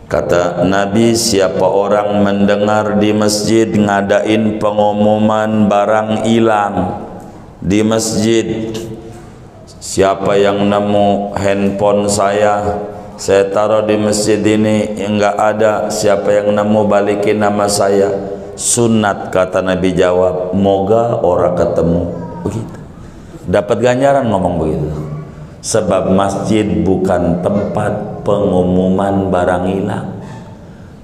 Kata Nabi, siapa orang mendengar di masjid ngadain pengumuman barang hilang di masjid, siapa yang nemu handphone saya taruh di masjid ini enggak ada, siapa yang nemu balikin nama saya. Sunat, kata Nabi jawab, moga orang ketemu. Begitu, dapat ganjaran ngomong begitu. Sebab masjid bukan tempat pengumuman barang hilang,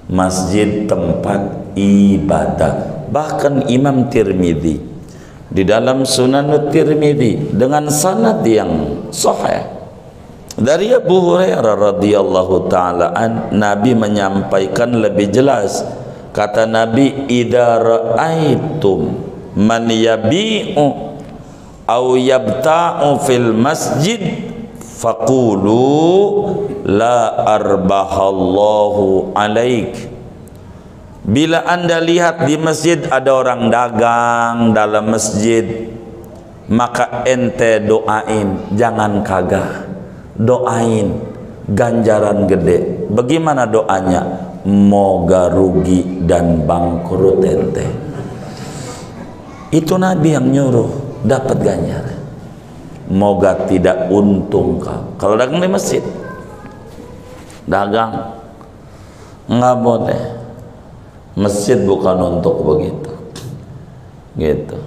masjid tempat ibadah. Bahkan Imam Tirmidzi di dalam Sunan Tirmidzi dengan sanad yang sahih dari Abu Hurairah radhiyallahu taala an, Nabi menyampaikan lebih jelas. Kata Nabi, idza ra'aitum man yabi'u aw yabta'u fil masjid faqulu la arbahallahu alaik. Bila anda lihat di masjid ada orang dagang dalam masjid, maka ente doain, jangan kagak, doain ganjaran gede. Bagaimana doanya? Moga rugi dan bangkrut ente. Itu Nabi yang nyuruh, dapat ganjaran. Moga tidak untung kau. Kalau dagang di masjid, dagang nggak boleh. Masjid bukan untuk begitu. Gitu.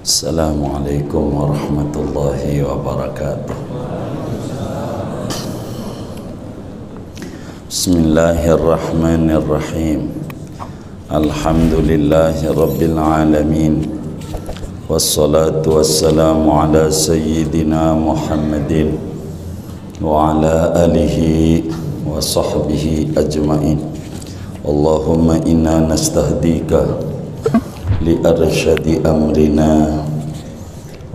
Assalamualaikum warahmatullahi wabarakatuh. Bismillahirrahmanirrahim. Alhamdulillahi rabbil alamin. Wassalatu wassalamu ala sayyidina Muhammadin wa ala alihi wa sahbihi ajma'in. Allahumma inna nastahdika li arsyadi amrina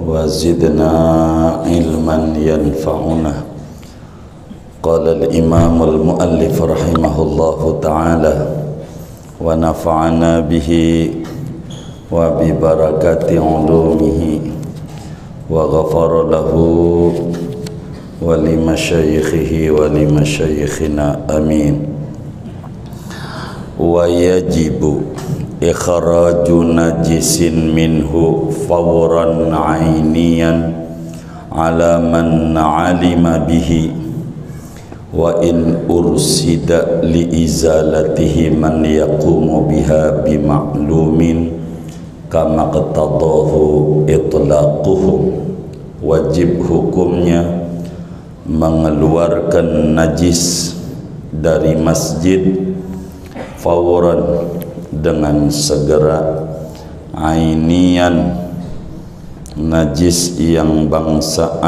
wa zidna ilman yanfa'una. Qala al-imam al-muallif rahimahullahu ta'ala wa nafa'ana bihi wa bi barakati ulumihi wa ghafara lahu wa li masyayikhihi wa li masyayikhina amin. Wa yajibu ikhraju najisin minhu fawran ainiyan ala man alima bihi wa in ursida li izalatihi man yaqumu biha bima'lumin kama qatadahu itlaquhu. Wajib hukumnya mengeluarkan najis dari masjid fawran, dengan segera, ainian, najis yang bangsa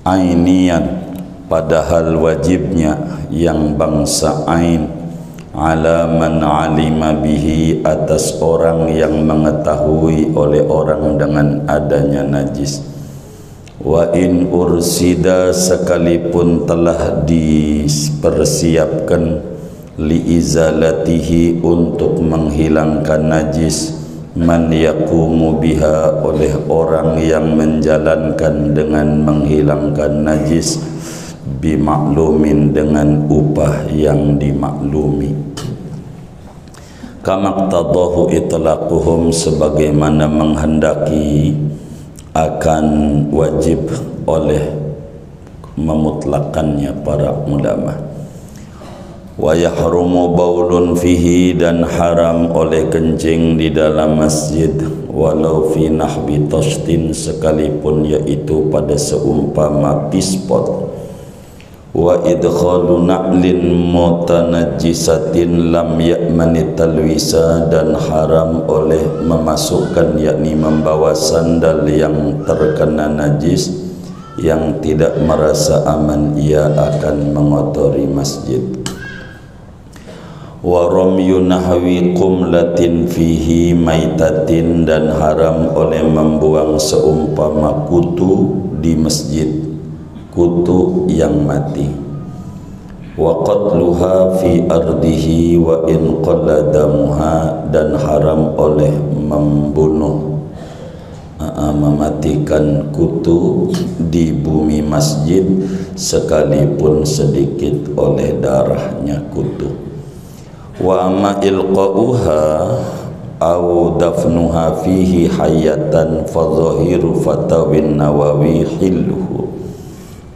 ainian, padahal wajibnya yang bangsa ain, ala man alima bihi, atas orang yang mengetahui oleh orang dengan adanya najis. Wa in ursida, sekalipun telah dipersiapkan, li izalatihi, untuk menghilangkan najis, man yaqumu biha, oleh orang yang menjalankan dengan menghilangkan najis, bimaklumin, dengan upah yang dimaklumi. Kama qtadahu itlaquhum, sebagaimana menghendaki akan wajib oleh memutlakannya para ulama. Wa yahrumu baulun fihi, dan haram oleh kencing di dalam masjid, walau fi nahbi tashtin, sekalipun yaitu pada seumpama pispot. Wa idkhalu na'lin mutanajjisatin lam ya'mani talwisa, dan haram oleh memasukkan, yakni membawa sandal yang terkena najis, yang tidak merasa aman ia akan mengotori masjid. Wa ramyu nahwi qumlatin fihi maitatin, dan haram oleh membuang seumpama kutu di masjid, kutu yang mati. wa qatluha fi ardihi wa in qalla damuha, dan haram oleh membunuh mematikan kutu di bumi masjid sekalipun sedikit oleh darahnya kutu. Wa amma ilqa'uha au dafnuha fihi hayatan fa zahiru fatawin Nawawi hilluhu.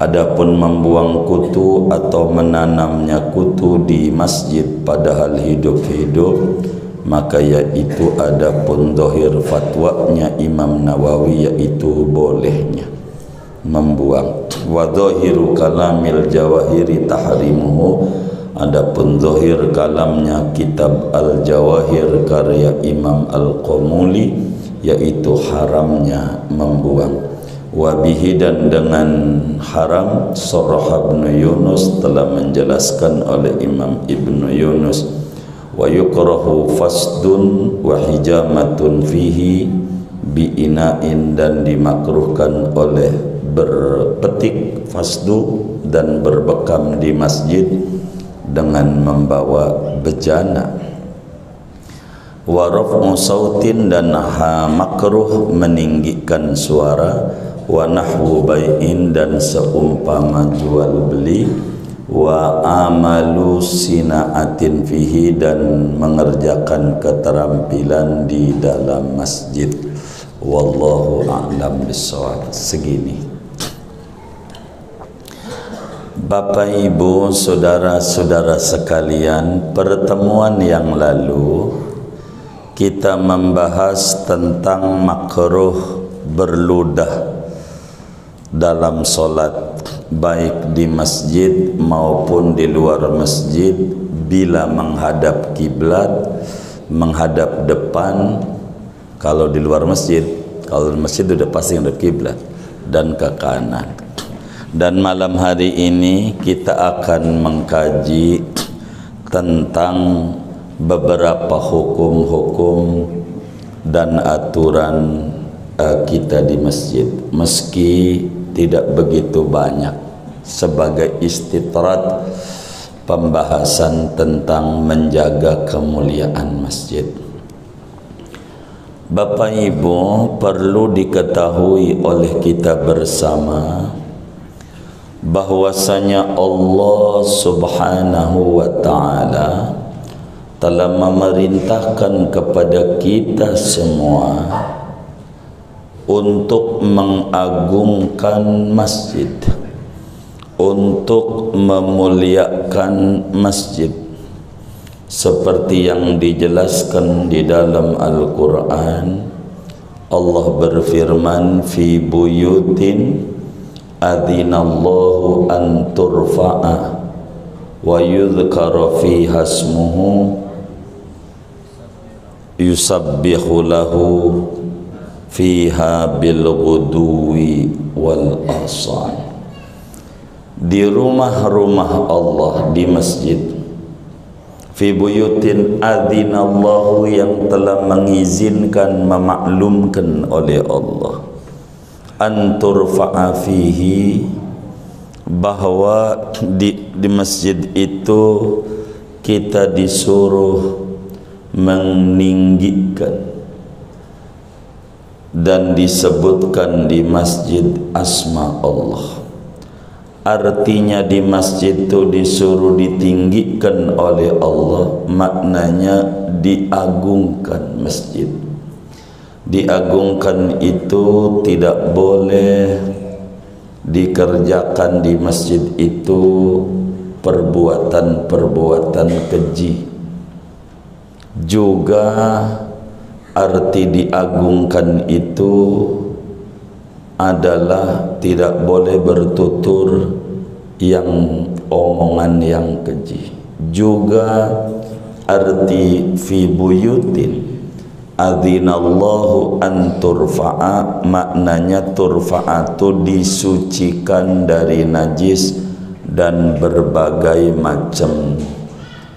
Adapun membuang kutu atau menanamnya kutu di masjid padahal hidup-hidup, maka yaitu adapun zahir fatwanya Imam Nawawi yaitu bolehnya membuang. Wa zahiru kalamil Jawahiri tahrimuhu, adapun zahir kalamnya kitab Al-Jawahir karya Imam Al-Qamuli yaitu haramnya membuang. Wa bihi, dan dengan haram Sarah Ibn Yunus telah menjelaskan oleh Imam Ibn Yunus. Wa yukrahu fasdun wa hijamatun fihi bi ina'in, dan dimakruhkan oleh berpetik fasdu dan berbekam di masjid dengan membawa bejana. Wa raf'u sautin, dan makruh meninggikan suara. Wa nahwu bai'in, dan seumpama jual beli. Wa amalu sinaatin fihi, dan mengerjakan keterampilan di dalam masjid. Wallahu a'lam bishawab. Segini. Bapak Ibu, saudara-saudara sekalian, pertemuan yang lalu kita membahas tentang makruh berludah dalam solat, baik di masjid maupun di luar masjid, bila menghadap kiblat, menghadap depan. Kalau di luar masjid, kalau di masjid sudah pasti menghadap kiblat, dan ke kanan. Dan malam hari ini kita akan mengkaji tentang beberapa hukum-hukum dan aturan kita di masjid, meski tidak begitu banyak, sebagai istitrat pembahasan tentang menjaga kemuliaan masjid. Bapak Ibu, perlu diketahui oleh kita bersama bahwasanya Allah Subhanahu wa ta'ala telah memerintahkan kepada kita semua untuk mengagungkan masjid, untuk memuliakan masjid, seperti yang dijelaskan di dalam Al-Quran. Allah berfirman, fi buyutin adzinallahu an turfa'a wa yudhkara fiha ismuhu yusabbihu lahu fiha bil ghuduwi wal asal. Di rumah-rumah Allah, di masjid, fi buyutin adzinallahu, yang telah mengizinkan, memaklumkan oleh Allah, an turfa'a fihi, bahwa di masjid itu kita disuruh meninggikan dan disebutkan di masjid asma Allah. Artinya di masjid itu disuruh ditinggikan oleh Allah, maknanya diagungkan masjid. Diagungkan itu tidak boleh dikerjakan di masjid itu perbuatan-perbuatan keji. Juga arti diagungkan itu adalah tidak boleh bertutur yang omongan yang keji. Juga arti fi buyutin adzinallahu an turfa'a, maknanya turfa'atu disucikan dari najis dan berbagai macam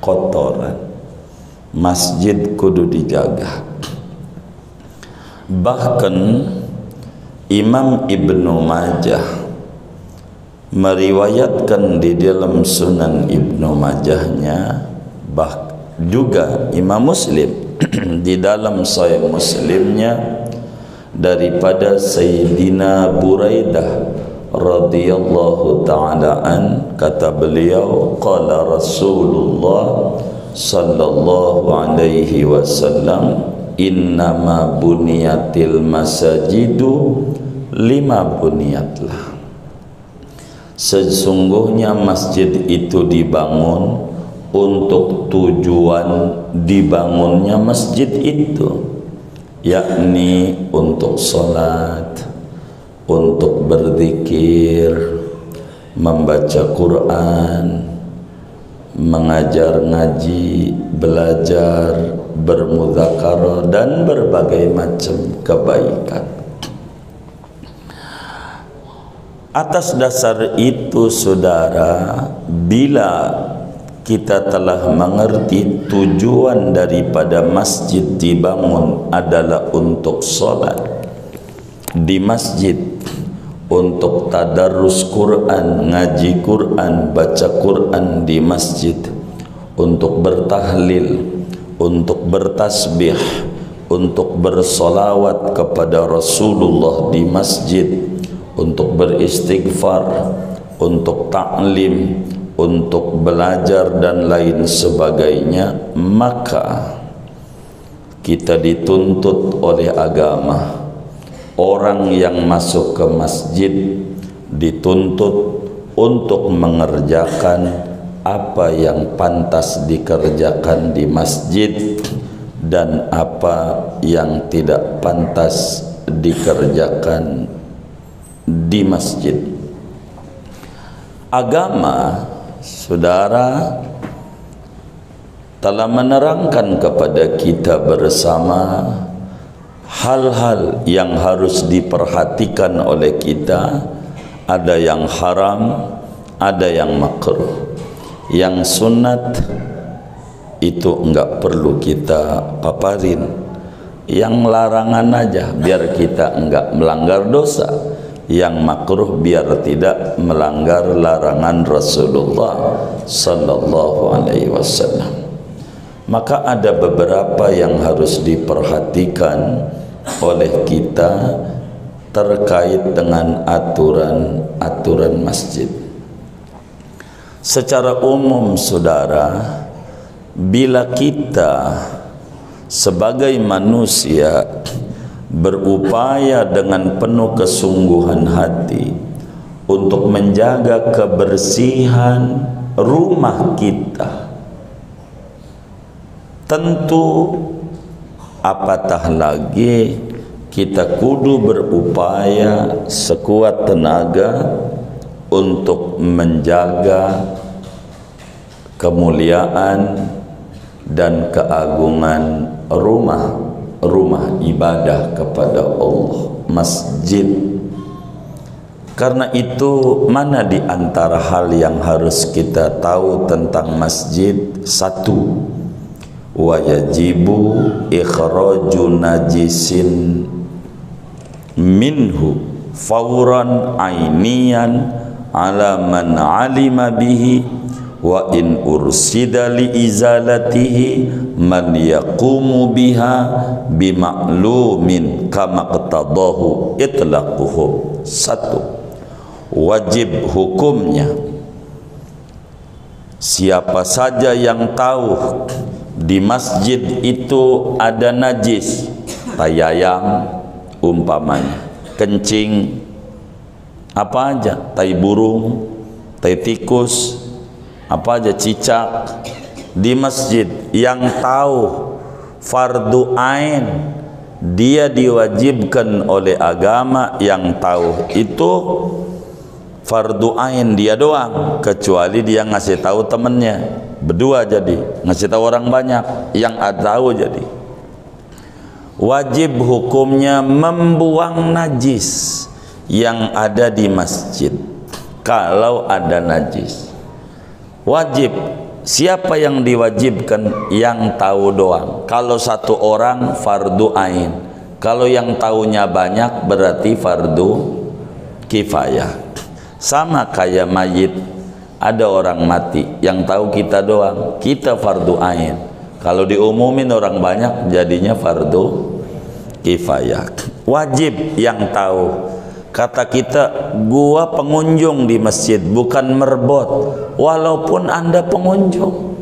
kotoran. Masjid kudu dijaga. Bahkan Imam Ibnu Majah meriwayatkan di dalam Sunan Ibnu Majahnya, juga Imam Muslim di dalam Sahih Muslimnya daripada Sayyidina Buraidah radhiyallahu ta'ala an, kata beliau, qala Rasulullah sallallahu alaihi wasallam, innama buniyatil masajidu lima buniyatlah. Sesungguhnya masjid itu dibangun untuk tujuan dibangunnya masjid itu, yakni untuk sholat, untuk berzikir, membaca Quran, mengajar ngaji, belajar, bermudzakarah, dan berbagai macam kebaikan. Atas dasar itu, saudara, bila kita telah mengerti tujuan daripada masjid dibangun adalah untuk sholat di masjid, untuk tadarrus Quran, ngaji Quran, baca Quran di masjid, untuk bertahlil, untuk bertasbih, untuk bersolawat kepada Rasulullah di masjid, untuk beristighfar, untuk ta'lim, untuk belajar dan lain sebagainya, maka kita dituntut oleh agama. Orang yang masuk ke masjid dituntut untuk mengerjakan apa yang pantas dikerjakan di masjid dan apa yang tidak pantas dikerjakan di masjid. Agama, saudara, telah menerangkan kepada kita bersama hal-hal yang harus diperhatikan oleh kita. Ada yang haram, ada yang makruh. Yang sunat itu enggak perlu kita paparin, yang larangan aja biar kita enggak melanggar dosa, yang makruh biar tidak melanggar larangan Rasulullah sallallahu alaihi wasallam. Maka ada beberapa yang harus diperhatikan oleh kita terkait dengan aturan-aturan masjid. Secara umum, saudara, bila kita sebagai manusia berupaya dengan penuh kesungguhan hati untuk menjaga kebersihan rumah kita, tentu apatah lagi kita kudu berupaya sekuat tenaga untuk menjaga kemuliaan dan keagungan rumah ibadah kepada Allah, masjid. Karena itu, mana di antara hal yang harus kita tahu tentang masjid? Satu, wa yajibu ikhraju najisin minhu fauran ainian ala man alima bihi wa in ursida li izalatihi man yaqumu biha bima'lumin kama qtadahu itlaquhu. Satu, wajib hukumnya siapa saja yang tahu di masjid itu ada najis, tayayam umpamanya, kencing, apa aja, tai burung, tai tikus, apa aja, cicak, di masjid, yang tahu fardu ain, dia diwajibkan oleh agama, yang tahu itu fardu ain dia doang, kecuali dia ngasih tahu temennya berdua, jadi ngasih tahu orang banyak, yang ada tahu. Jadi wajib hukumnya membuang najis yang ada di masjid. Kalau ada najis, wajib. Siapa yang diwajibkan? Yang tahu doang. Kalau satu orang fardu ain, kalau yang tahunya banyak berarti fardu kifayah. Sama kayak mayit, ada orang mati yang tahu kita doang, kita fardu ain. Kalau diumumin orang banyak jadinya fardu kifayah. Wajib yang tahu. Kata kita, gua pengunjung di masjid, bukan merbot, walaupun Anda pengunjung.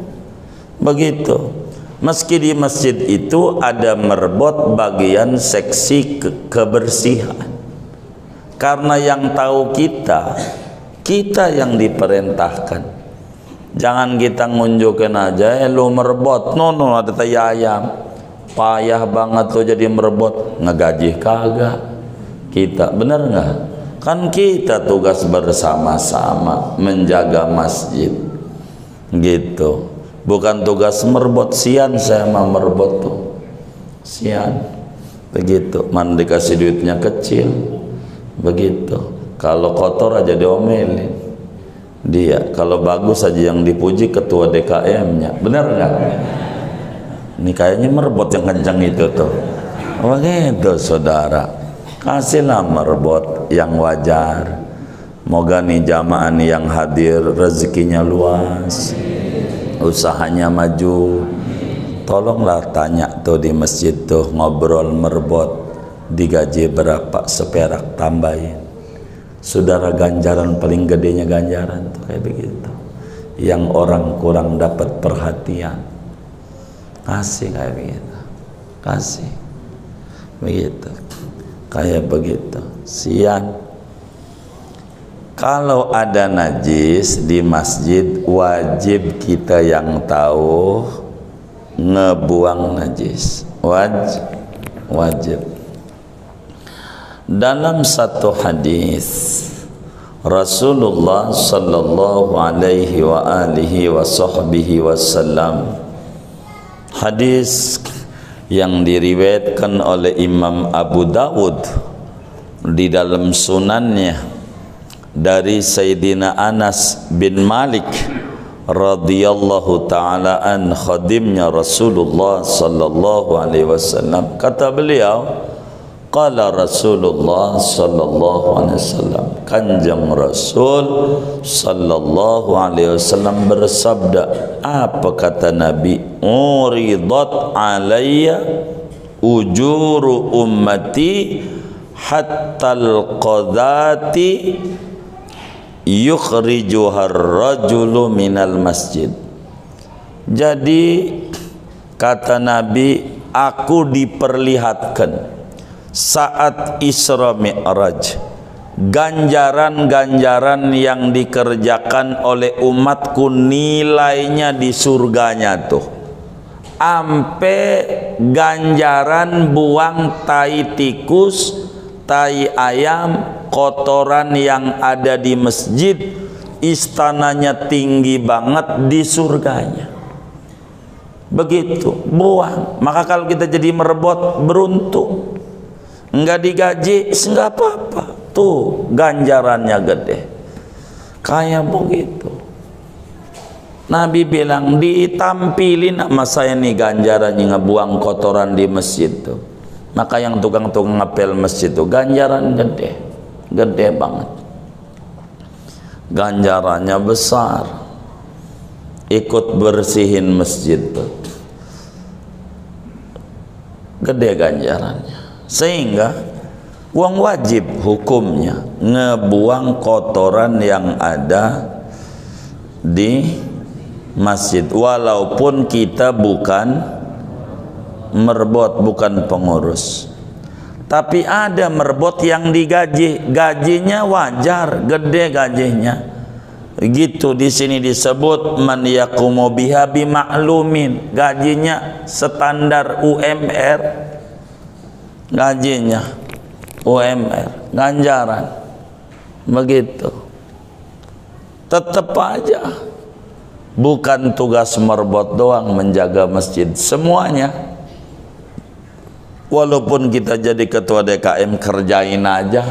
Begitu. Meski di masjid itu ada merbot bagian seksi kebersihan. Karena yang tahu kita yang diperintahkan. Jangan kita ngunjukin aja, lu merbot, no ada ayam, payah banget lo jadi merbot, ngegaji kagak kita, bener nggak? Kan kita tugas bersama-sama menjaga masjid, gitu. Bukan tugas merbot. Sian saya mah merbot tuh, sian, begitu. Man dikasih duitnya kecil, begitu. Kalau kotor aja diomelin dia, kalau bagus aja yang dipuji ketua DKM-nya, bener nggak? Ini kayaknya merbot yang kencang itu tuh. Begitu saudara, kasihlah merbot yang wajar. Moga nih jamaah nih yang hadir rezekinya luas, usahanya maju. Tolonglah tanya tuh di masjid tuh, ngobrol merbot digaji berapa, seperak tambahin. Saudara, ganjaran paling gedenya ganjaran tuh kayak begitu. Yang orang kurang dapat perhatian, kasih kayak begitu, kasih begitu, kayak begitu. Sian. Kalau ada najis di masjid, wajib kita yang tahu ngebuang najis, wajib. Dalam satu hadis Rasulullah sallallahu alaihi wa alihi wa sahbihi wasallam, hadis yang diriwayatkan oleh Imam Abu Dawud di dalam sunannya dari Sayyidina Anas bin Malik radhiyallahu taala an, khadimnya Rasulullah sallallahu alaihi wasallam. Kata beliau, qala Rasulullah sallallahu alaihi wasallam, Kanjeng Rasul sallallahu alaihi wasallam bersabda. Apa kata Nabi? Uridat alayya ujuru ummati hatta al-qadati yukhrijuha ar-rajulu minal masjid. Jadi kata Nabi, aku diperlihatkan saat Isra Mi'raj ganjaran-ganjaran yang dikerjakan oleh umatku, nilainya di surganya tuh ampe ganjaran buang tai tikus, tai ayam, kotoran yang ada di masjid, istananya tinggi banget di surganya. Begitu, buang. Maka kalau kita jadi merebot, beruntung. Enggak digaji, enggak apa-apa. Tuh ganjarannya gede. Kayak begitu. Nabi bilang, ditampilin sama saya nih ganjarannya ngebuang kotoran di masjid tuh. Maka yang tukang-tukang ngepel masjid tuh ganjaran gede, gede banget. Ganjarannya besar. Ikut bersihin masjid tuh, gede ganjarannya. Sehingga uang wajib hukumnya ngebuang kotoran yang ada di masjid, walaupun kita bukan merbot, bukan pengurus. Tapi ada merbot yang digaji, gajinya wajar, gede gajinya. Gitu di sini disebut man yaqumu biha bima'lumin, gajinya standar UMR. Gajinya UMR, ganjaran begitu. Tetap aja bukan tugas merbot doang menjaga masjid, semuanya. Walaupun kita jadi ketua DKM, kerjain aja.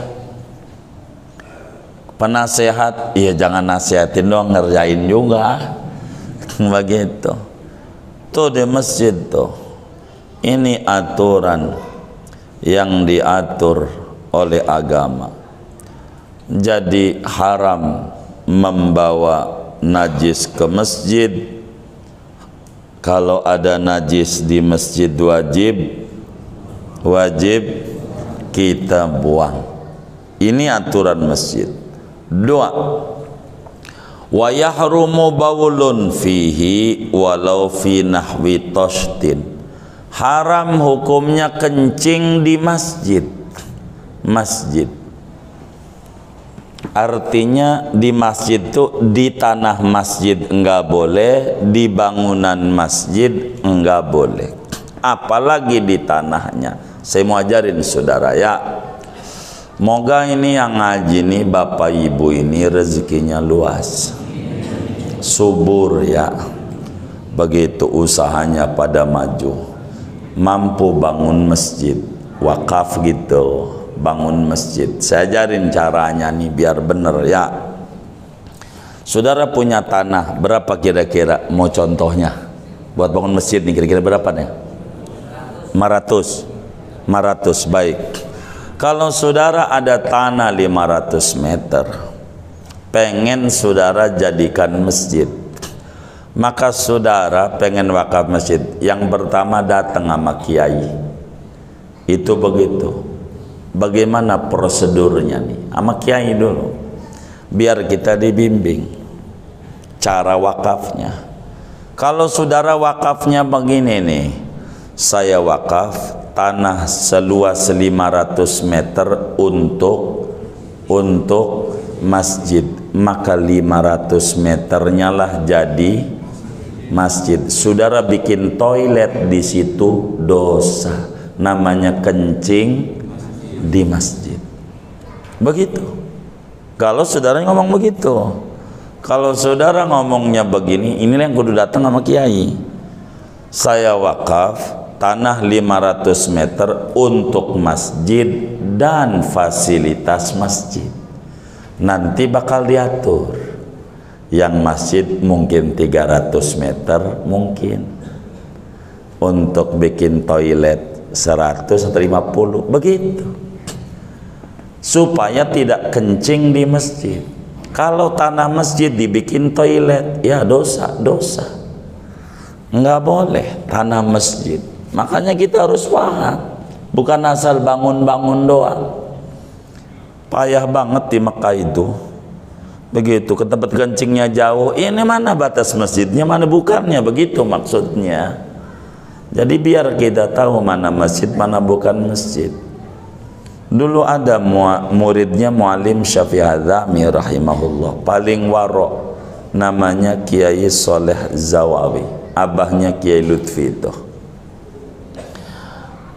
Penasehat, iya jangan nasihatin doang, ngerjain juga. Begitu. Tuh di masjid tuh, ini aturan yang diatur oleh agama. Jadi haram membawa najis ke masjid. Kalau ada najis di masjid wajib kita buang. Ini aturan masjid. 2, wa yahrumu baulun fihi walau fi nahwi tashtin. Haram hukumnya kencing di masjid. Artinya di masjid itu, di tanah masjid enggak boleh, di bangunan masjid enggak boleh, apalagi di tanahnya. Saya mau ajarin saudara ya, moga ini yang ngaji nih bapak ibu ini rezekinya luas, subur ya, begitu usahanya pada maju, mampu bangun masjid wakaf gitu, bangun masjid. Saya ajarin caranya nih biar bener ya. Saudara punya tanah berapa kira-kira, mau contohnya buat bangun masjid nih, kira-kira berapa nih? 500. Baik, kalau saudara ada tanah 500 meter pengen saudara jadikan masjid, maka saudara pengen wakaf masjid, yang pertama datang sama kiai. Itu begitu. Bagaimana prosedurnya nih? Sama kiai dulu, biar kita dibimbing cara wakafnya. Kalau saudara wakafnya begini nih, saya wakaf tanah seluas 500 meter untuk masjid, maka 500 meternya lah jadi masjid. Saudara bikin toilet di situ dosa, namanya kencing di masjid. Begitu. Kalau saudara ngomong begitu. Kalau saudara ngomongnya begini, inilah yang kudu datang sama kiai. Saya wakaf tanah 500 meter untuk masjid dan fasilitas masjid. Nanti bakal diatur. Yang masjid mungkin 300 meter mungkin. Untuk bikin toilet 100 atau 50, begitu. Supaya tidak kencing di masjid. Kalau tanah masjid dibikin toilet, ya dosa. Enggak boleh tanah masjid. Makanya kita harus paham, bukan asal bangun-bangun doang. Payah banget di Mekah itu. Begitu ke tempat kencingnya jauh, ini mana batas masjidnya, mana bukannya, begitu maksudnya. Jadi biar kita tahu mana masjid, mana bukan masjid. Dulu ada muridnya Muallim Syafi'i Adzami rahimahullah, paling warok, namanya Kiai Soleh Zawawi, abahnya Kiai Lutfi itu.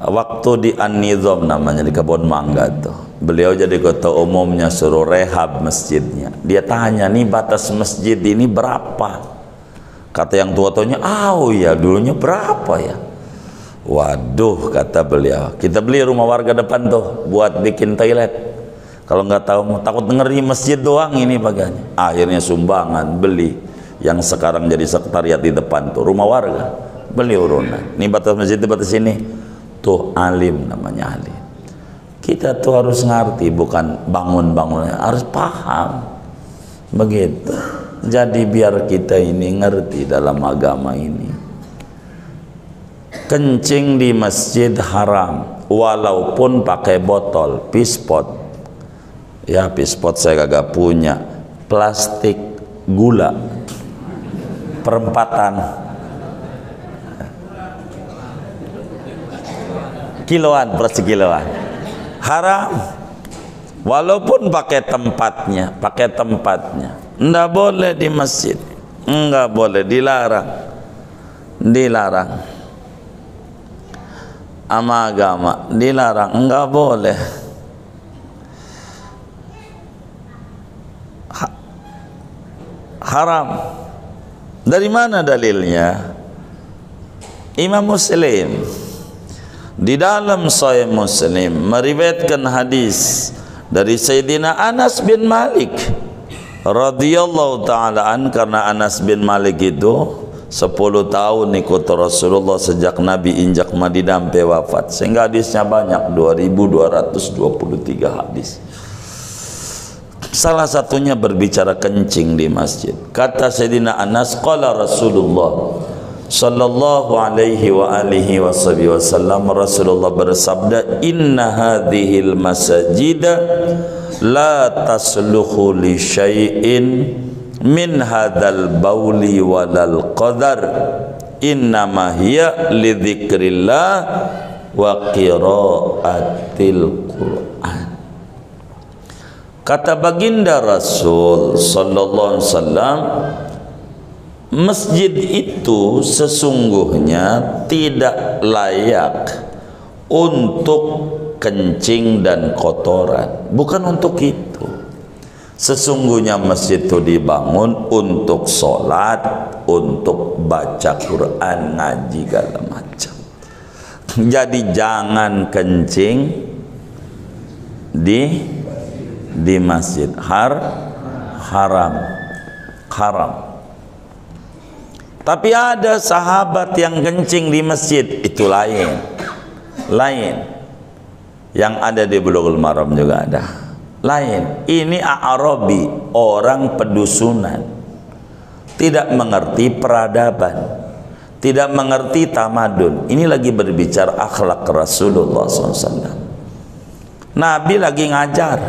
Waktu di An-Nizam namanya, di Kebun Mangga tuh, beliau jadi ketua umumnya, suruh rehab masjidnya. Dia tanya, nih batas masjid ini berapa? Kata yang tua-tuanya, ya dulunya berapa ya? Waduh, kata beliau, kita beli rumah warga depan tuh buat bikin toilet. Kalau nggak tahu, takut ngeri masjid doang ini baganya. Akhirnya sumbangan beli yang sekarang jadi sekretariat di depan tuh, rumah warga, beli urunan. Ini batas masjid di batas ini tuh, alim namanya alim. Kita tuh harus ngerti, bukan bangun-bangunnya, harus paham. Begitu. Jadi biar kita ini ngerti dalam agama ini. Kencing di masjid haram, walaupun pakai botol, pispot. Ya, pispot saya kagak punya. Plastik gula perempatan, kiloan, plastik kiloan, haram. Walaupun pakai tempatnya, nggak boleh di masjid, nggak boleh, dilarang. Ama agama dilarang, nggak boleh. Haram. Dari mana dalilnya? Imam Muslim di dalam Sahih Muslim meriwayatkan hadis dari Sayyidina Anas bin Malik radhiyallahu ta'ala an, karena Anas bin Malik itu 10 tahun ikut Rasulullah sejak Nabi injak Madinah sampai wafat, sehingga hadisnya banyak, 2223 hadis. Salah satunya berbicara kencing di masjid. Kata Sayyidina Anas, qala Rasulullah sallallahu alaihi wa alihi wasallam, Rasulullah bersabda, inna hadhil masajida la tasluhu li syai'in min hadzal bauli walal qadar, innama hiya li dzikrillah wa qiraatil Qur'an. Kata baginda Rasul sallallahu alaihi wasallam, masjid itu sesungguhnya tidak layak untuk kencing dan kotoran. Bukan untuk itu. Sesungguhnya masjid itu dibangun untuk sholat, untuk baca Quran, ngaji, segala macam. Jadi jangan kencing di masjid. Haram. Tapi ada sahabat yang kencing di masjid, itu lain. Yang ada di Bulughul Maram juga ada. Lain. Ini A'rabi, orang pedusunan, tidak mengerti peradaban, tidak mengerti tamadun. Ini lagi berbicara akhlak Rasulullah SAW. Nabi lagi ngajar.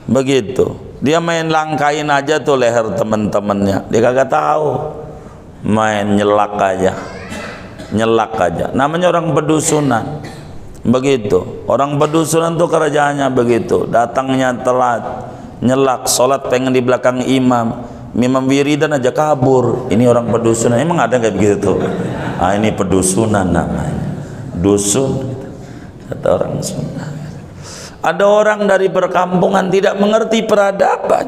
Begitu, dia main langkain aja tuh leher temen-temennya, dia kagak tahu, main nyelak aja, namanya orang pedusunan. Begitu, orang pedusunan tuh kerjaannya begitu, datangnya telat, nyelak, sholat pengen di belakang imam wiridan aja kabur. Ini orang pedusunan. Emang ada kayak begitu tuh? Ah, ini pedusunan namanya, dusun, kata orang Sunda. Ada orang dari perkampungan tidak mengerti peradaban.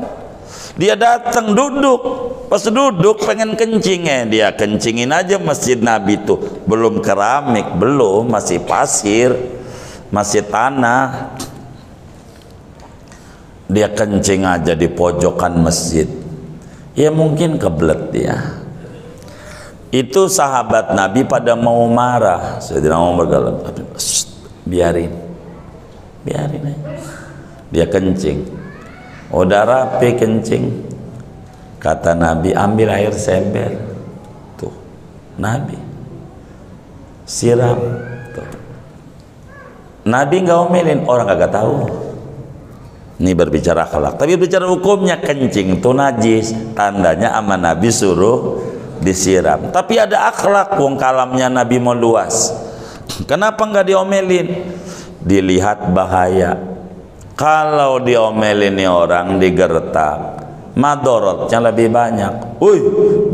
Dia datang duduk, pas duduk pengen kencing, dia kencingin aja masjid Nabi itu. Belum keramik, belum, masih pasir, masih tanah. Dia kencing aja di pojokan masjid. Ya mungkin kebelet dia. Itu sahabat Nabi pada mau marah. Sayyidina Umar berkata, biarin aja. Dia kencing, udah rapi kencing, kata Nabi, ambil air sember tuh, Nabi siram tuh. Nabi nggak omelin, orang kagak tahu. Ini berbicara akhlak, tapi bicara hukumnya, kencing itu najis, tandanya sama Nabi suruh disiram. Tapi ada akhlak, wong kalamnya Nabi mau luas, kenapa nggak diomelin? Dilihat bahaya. Kalau diomelin nih orang, digertak, madorotnya lebih banyak. Woi,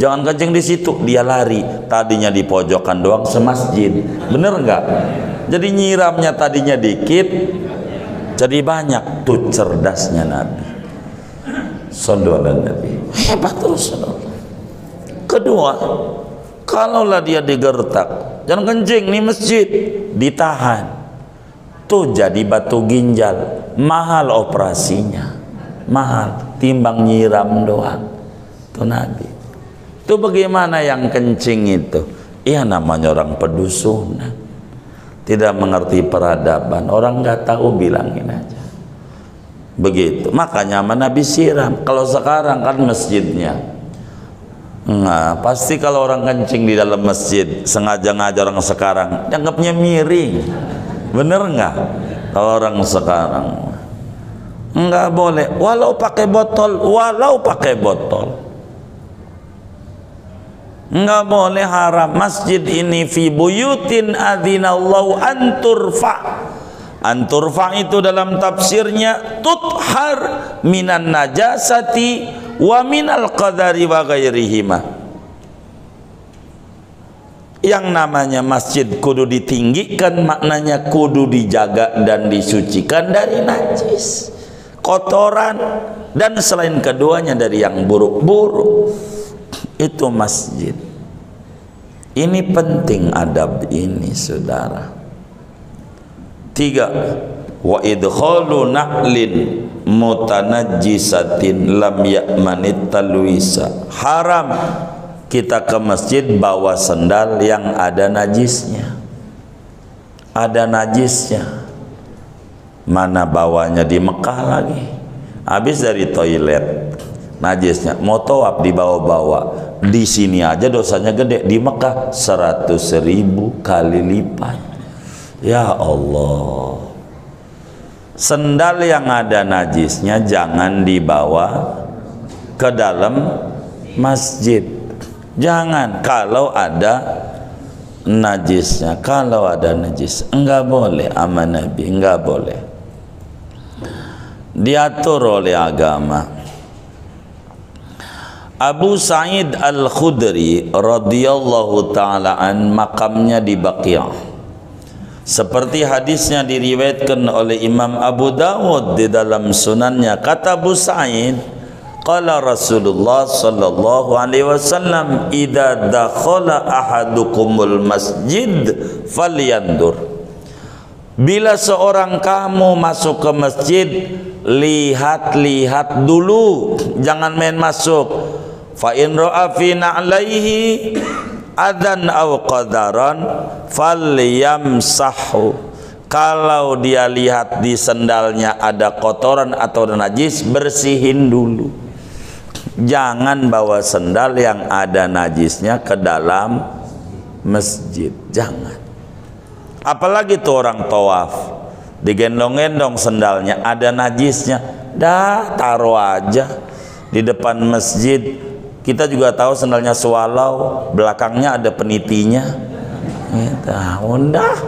jangan kencing di situ, dia lari. Tadinya di pojokan doang semasjid, bener nggak? Jadi nyiramnya tadinya dikit, jadi banyak. Tuh cerdasnya Nabi. Sallallahu alaihi Nabi. Hebat terus. Kedua, kalaulah dia digertak, jangan kencing nih masjid, ditahan. Tuh jadi batu ginjal, mahal operasinya, mahal timbang nyiram doang. Tuh Nabi. Tuh bagaimana yang kencing itu? Iya namanya orang pedusunan, tidak mengerti peradaban. Orang nggak tahu bilangin aja. Begitu. Makanya sama Nabi siram. Kalau sekarang kan masjidnya, nah pasti kalau orang kencing di dalam masjid sengaja ngajar orang sekarang, dianggapnya miring. Bener nggak? Kalau orang sekarang nggak boleh, walau pakai botol, nggak boleh, haram. Masjid ini fi buyutin adzinallahu anturfa itu dalam tafsirnya tuthar minan najasati wa minal qadari wa ghairihima. Yang namanya masjid kudu ditinggikan, maknanya kudu dijaga dan disucikan dari najis, kotoran, dan selain keduanya dari yang buruk-buruk. Itu masjid. Ini penting adab ini, saudara. 3. Wa idkhalu na'lin mutanajjisatin lam ya'manit talwisa. Haram kita ke masjid bawa sendal yang ada najisnya. Ada najisnya. Mana bawanya di Mekah lagi, habis dari toilet najisnya, mau tawaf dibawa-bawa. Di sini aja dosanya gede, di Mekah 100.000 kali lipat. Ya Allah. Sendal yang ada najisnya jangan dibawa ke dalam masjid. Jangan. Kalau ada najisnya, kalau ada najis enggak boleh, sama Nabi enggak boleh, diatur oleh agama. Abu Sa'id Al-Khudri radhiyallahu ta'ala an, makamnya di Baqiyah, seperti hadisnya diriwayatkan oleh Imam Abu Dawud di dalam sunannya. Kata Abu Sa'id, qala Rasulullah sallallahu alaihi wasallam, idza dakhala ahadukumul masjid falyandur. Bila seorang kamu masuk ke masjid, lihat-lihat dulu, jangan main masuk. Fa in ra'a fi na'laihi adan aw qadaran falyamsahu. Kalau dia lihat di sendalnya ada kotoran atau najis, bersihin dulu. Jangan bawa sendal yang ada najisnya ke dalam masjid, jangan. Apalagi tuh orang tawaf, digendong-gendong sendalnya ada najisnya, dah taruh aja di depan masjid. Kita juga tahu sendalnya swallow, belakangnya ada penitinya. Udah,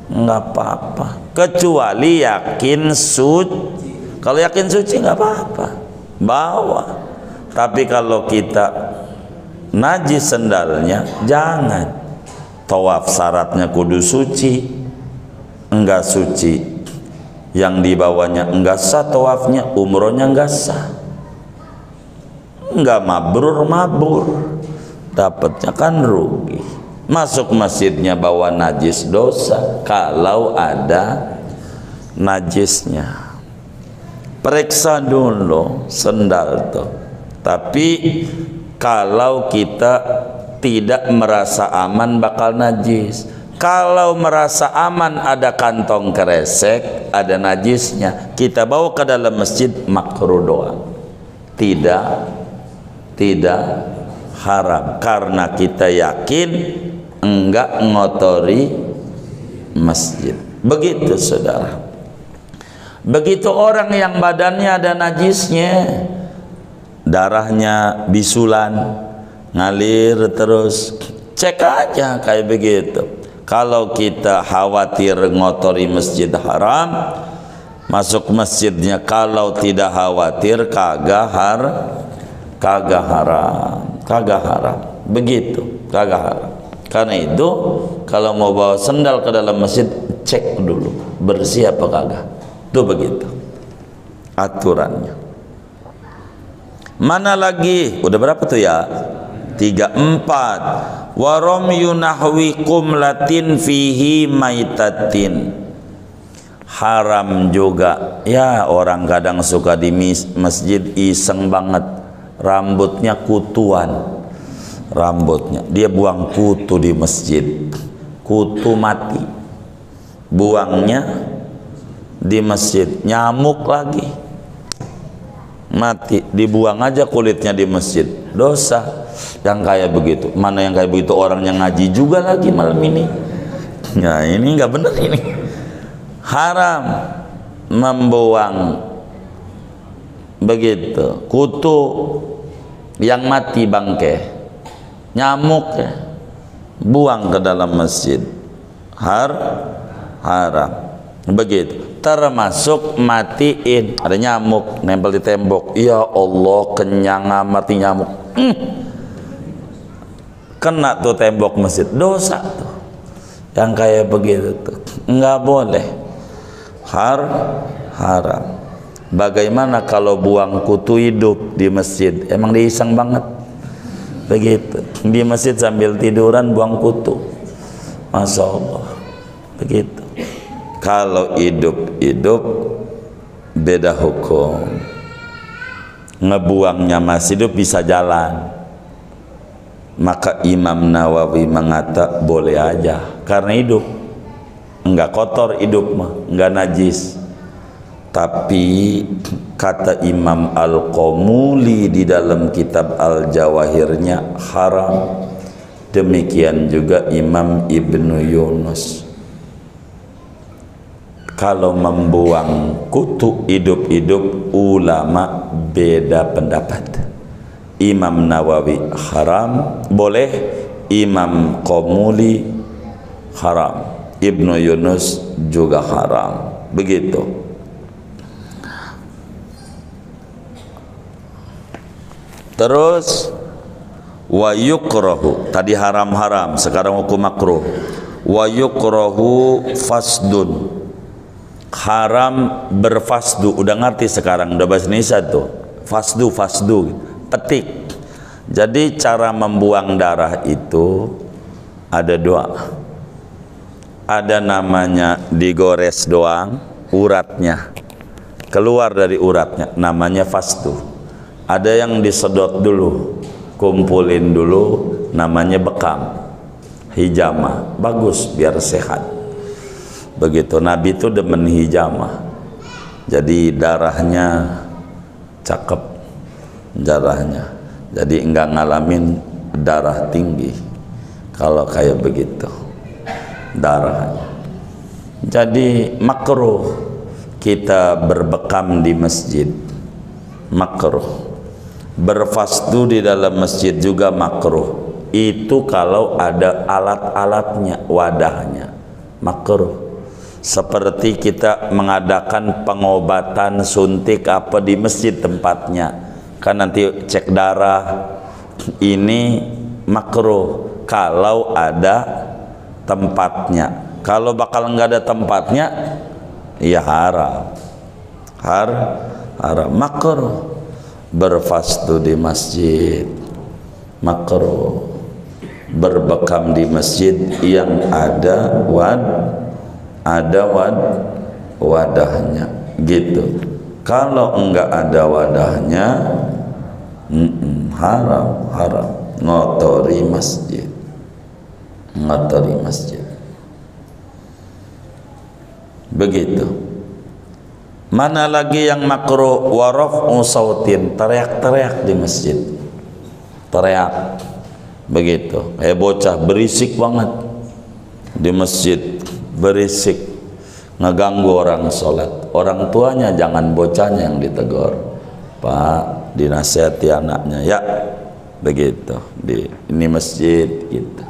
nggak apa-apa. Kecuali yakin suci. Kalau yakin suci nggak apa-apa, bawa. Tapi kalau kita najis sendalnya, jangan. Tawaf syaratnya kudu suci, enggak suci, yang dibawanya enggak sah tawafnya, umrohnya enggak sah, enggak mabrur, dapatnya kan rugi. Masuk masjidnya bawa najis, dosa kalau ada najisnya. Periksa dulu sendal tuh. Tapi kalau kita tidak merasa aman bakal najis. Kalau merasa aman ada kantong kresek, ada najisnya, kita bawa ke dalam masjid, makruh doang. Tidak haram, karena kita yakin enggak ngotori masjid. Begitu saudara. Begitu orang yang badannya ada najisnya, darahnya bisulan ngalir terus, cek aja kayak begitu. Kalau kita khawatir ngotori masjid haram, masuk masjidnya. Kalau tidak khawatir, kagak haram. Begitu, kagak haram. Karena itu kalau mau bawa sendal ke dalam masjid, cek dulu bersih apa kagak. Itu begitu aturannya. Mana lagi? Udah berapa tuh ya? 34. Warom yunahwikum latin fihi maitatin. Haram juga ya, orang kadang suka di masjid iseng banget, rambutnya kutuan, rambutnya dia buang kutu di masjid, kutu mati, buangnya di masjid, nyamuk lagi mati, dibuang aja kulitnya di masjid, dosa. Yang kayak begitu, mana yang kayak begitu orang yang ngaji juga lagi malam ini. Nah ini nggak bener, ini haram membuang begitu kutu yang mati, bangke, nyamuk ya, buang ke dalam masjid, haram begitu. Termasuk matiin, ada nyamuk nempel di tembok, ya Allah kenyang mati nyamuk, kena tuh tembok masjid, dosa tuh. Yang kayak begitu tuh nggak boleh, haram. Bagaimana kalau buang kutu hidup di masjid? Emang dia iseng banget begitu di masjid sambil tiduran buang kutu, Masya Allah begitu. Kalau hidup beda hukum, ngebuangnya masih hidup bisa jalan, maka Imam Nawawi mengata boleh aja, karena hidup enggak kotor, hidup mah enggak najis. Tapi kata Imam Al-Qamuli di dalam kitab Al-Jawahirnya haram. Demikian juga Imam Ibnu Yunus. Kalau membuang kutu hidup-hidup, ulama beda pendapat. Imam Nawawi haram, boleh. Imam Qamuli haram. Ibnu Yunus juga haram. Begitu. Terus wa yukrahu, tadi haram-haram, sekarang hukum makruh. Wa yukrahu fasdun, haram berfasdu. Udah ngerti sekarang, udah bahasa Indonesia tuh. Fasdu, petik. Jadi cara membuang darah itu ada dua. Ada namanya digores doang, uratnya keluar dari uratnya, namanya fasdu. Ada yang disedot dulu, kumpulin dulu, namanya bekam, hijamah, bagus biar sehat. Begitu, Nabi itu demen hijamah, jadi darahnya cakep, darahnya, jadi enggak ngalamin darah tinggi kalau kayak begitu darahnya. Jadi makruh kita berbekam di masjid, makruh. Berfasdu di dalam masjid juga makruh. Itu kalau ada alat-alatnya, wadahnya, makruh. Seperti kita mengadakan pengobatan suntik apa di masjid tempatnya, kan nanti cek darah, ini makruh kalau ada tempatnya. Kalau bakal nggak ada tempatnya, ya haram, haram, makruh. Berfasdu di masjid makruh. Berbekam di masjid yang ada wadahnya gitu. Kalau enggak ada wadahnya, haram, ngotori masjid, begitu. Mana lagi yang makruh? Waraf'u sautin, teriak-teriak di masjid, teriak begitu. Kayak bocah berisik banget di masjid, berisik, ngeganggu orang sholat. Orang tuanya, jangan bocahnya yang ditegur, Pak, dinasihati anaknya ya, begitu. Ini masjid gitu,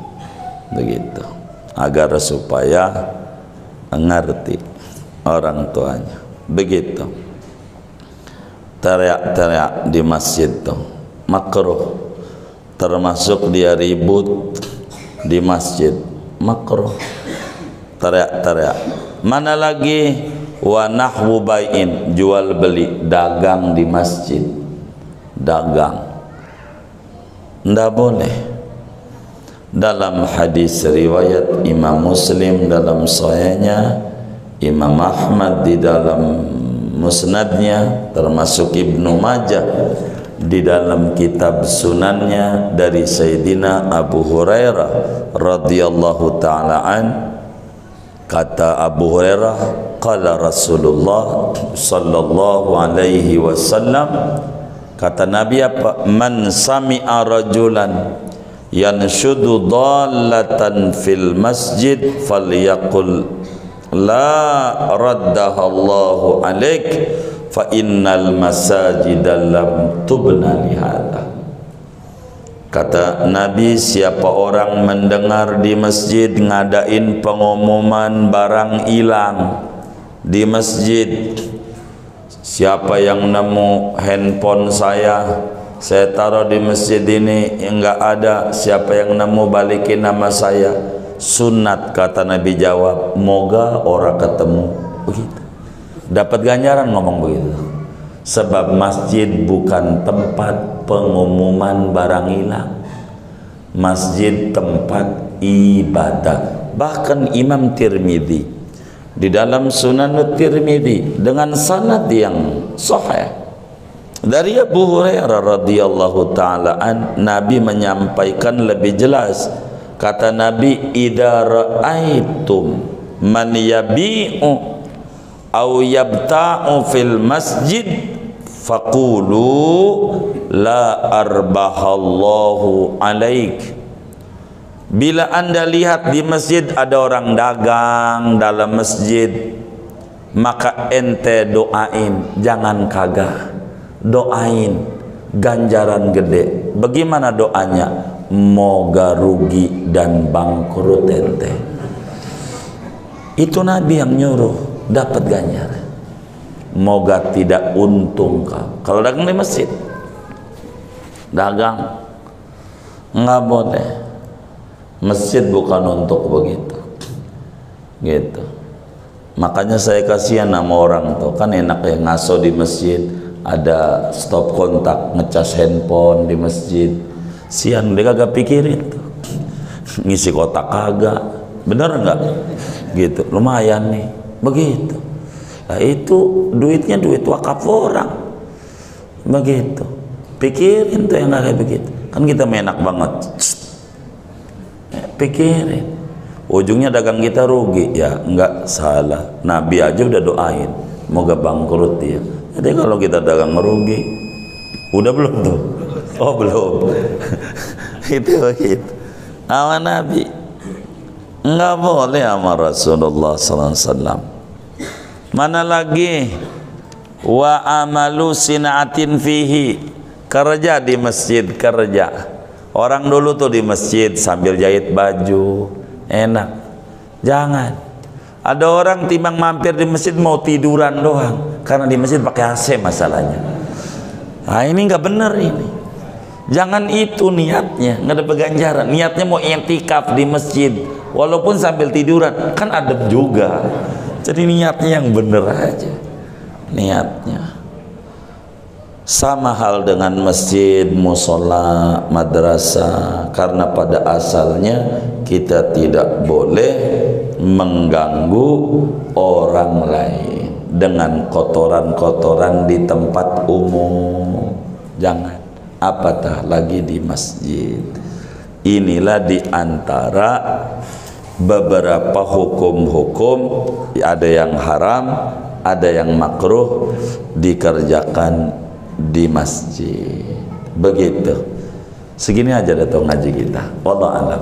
begitu, agar supaya ngerti orang tuanya. Begitu, teriak-teriak di masjid tuh makruh. Termasuk dia ribut di masjid, makruh, teriak-teriak. Mana lagi? Wa nahwu bai'in, jual beli, dagang di masjid, dagang ndak boleh. Dalam hadis riwayat Imam Muslim dalam sahihnya, Imam Ahmad di dalam musnadnya, termasuk Ibnu Majah di dalam kitab sunannya dari Sayyidina Abu Hurairah radhiyallahu ta'ala an, kata Abu Hurairah, qala Rasulullah sallallahu alaihi wasallam, kata Nabi apa? Man sami'a rajulan yanshudu dallatan fil masjid falyaqul la raddahallahu alaik fa innal masajida lam tubna lihada. Kata Nabi, siapa orang mendengar di masjid ngadain pengumuman barang hilang di masjid, siapa yang nemu handphone saya taruh di masjid ini enggak ada, siapa yang nemu balikin nama saya. Sunat, kata Nabi jawab, moga orang ketemu. Begitu, dapat ganjaran ngomong begitu. Sebab masjid bukan tempat pengumuman barang hilang, masjid tempat ibadah. Bahkan Imam Tirmidzi di dalam Sunan Tirmidzi dengan sanad yang sahih dari Abu Hurairah radhiyallahu ta'ala an, Nabi menyampaikan lebih jelas. Kata Nabi, idza ra'aitum man yabi'u au yabta'u fil masjid faqulu la arbahallahu alaik. Bila Anda lihat di masjid ada orang dagang dalam masjid, maka ente doain, jangan kagak, doain ganjaran gede. Bagaimana doanya? Moga rugi dan bangkrut ente. Itu Nabi yang nyuruh, dapat ganjaran. Moga tidak untung kau. Kalau dagang di masjid, dagang nggak boleh. Masjid bukan untuk begitu, gitu. Makanya saya kasihan sama orang tuh, kan enak ya ngaso di masjid, ada stop kontak, ngecas handphone di masjid. Sian dia kagak pikirin tuh, ngisi kotak kagak, bener nggak? Gitu, lumayan nih, begitu. Nah itu duitnya duit wakaf orang, begitu. Pikirin tuh yang kayak begitu. Kan kita enak banget. Pikirin, ujungnya dagang kita rugi, ya enggak salah. Nabi aja udah doain, moga bangkrut dia. Jadi kalau kita dagang merugi, udah belum tuh? Oh belum. Itu begitu. Sama Nabi, enggak boleh sama Rasulullah SAW. Mana lagi? Wa amalu sinaatin fihi, kerja di masjid, kerja. Orang dulu tuh di masjid sambil jahit baju, enak. Jangan. Ada orang timbang mampir di masjid mau tiduran doang, karena di masjid pakai AC masalahnya. Nah ini nggak bener ini. Jangan itu niatnya, nggak ada ganjaran. Niatnya mau i'tikaf di masjid, walaupun sambil tiduran, kan adab juga. Jadi niatnya yang bener aja, niatnya. Sama hal dengan masjid, musola, madrasah, karena pada asalnya kita tidak boleh mengganggu orang lain dengan kotoran-kotoran di tempat umum. Jangan, apatah lagi di masjid. Inilah di antara beberapa hukum-hukum, ada yang haram, ada yang makruh dikerjakan di masjid. Begitu. Segini aja datang ngaji kita. Wallahu a'lam.